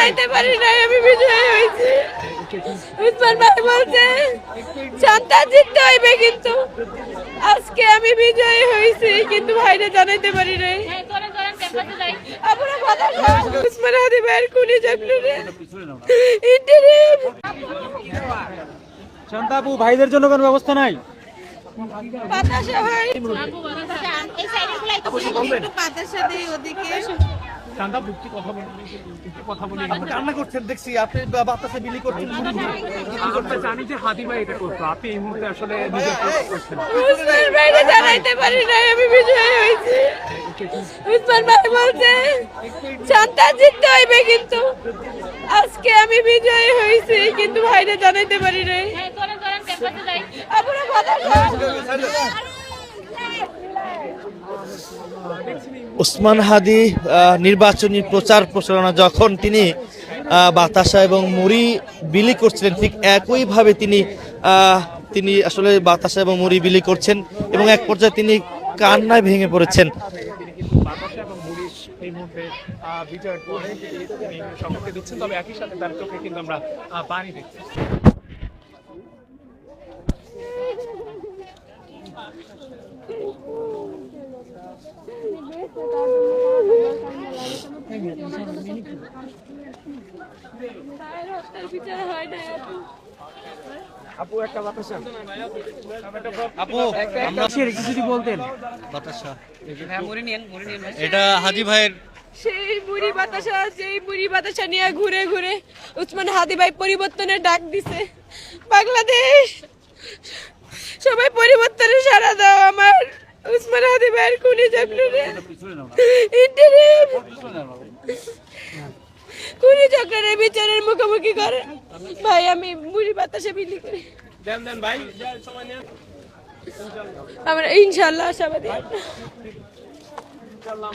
জানাইতে পারি নাই আমি বিজয়ী হয়েছি। উসমান ভাই বলছে সন্তান জিততে হইবে, কিন্তু আজকে আমি বিজয়ী হয়েছি, কিন্তু ভাইরে জানাইতে পারি নাই। আমরা বাতাসা উসমান হাদি ভাইয়ের খুনি জগলুরে ইন্টারিম। শান্তাপু, ভাইদের জন্য কোনো ব্যবস্থা নাই? বাতাসা ভাই এই সাইডে গুলাই তো একটু বাতাসা দেই ওদিকে। কান্না করছেন দেখছি, আপনি বাতাসে বিলি করছেন। আমরা জানি যে হাদি ভাই এটা করতো, আপনি এই মুহূর্তে আসলে নিজের করছেন। উসমান ভাইরে জানাইতে পারি নাই আমি বিজয়ী হয়েছি। উসমান ভাই বলছে সন্তান জিততে হইবে, কিন্তু আজকে আমি বিজয়ী হয়েছি, কিন্তু ভাইরে জানাইতে পারি নাই। আমরা বাতাসা ওসমান হাদি নির্বাচনী প্রচার প্রচারণা যখন তিনি বাতাসা এবং মুড়ি বিলি করছিলেন, ঠিক একইভাবে তিনি আসলে বাতাসা এবং মুড়ি বিলি করছেন এবং এক পর্যায়ে তিনি কান্নায় ভেঙে পড়েছেন। বাতাসা এবং মুড়িশ এই মুহূর্তে বিজয়ের পরে তিনি সকলকে দিচ্ছেন, তবে একই সাথে তার চোখে কিন্তু আমরা পানি দেখছি। আপু একটা বাতাসা, আপু যদি বলতেন। বাতাসা এটা হাদি ভাইয়ের সেই মুড়ি বাতাসা, যেই মুড়ি বাতাসা নিয়ে ঘুরে ঘুরে উসমান হাদি ভাই পরিবর্তনের ডাক দিছে। বাংলাদেশ সবাই পরিবর্তনের সাড়া দাও, আমার উসমান হাদি ভাইয়ের খুনি জগলুরে ইন্টারিম খুনি জগলুরে বিচারের মুখোমুখি করে। ভাই আমি মুড়ি বাতাসা বিলি করি, দেন ভাই, আমরা ইনশাআল্লাহ আশাবাদী। ইনশাআল্লাহ।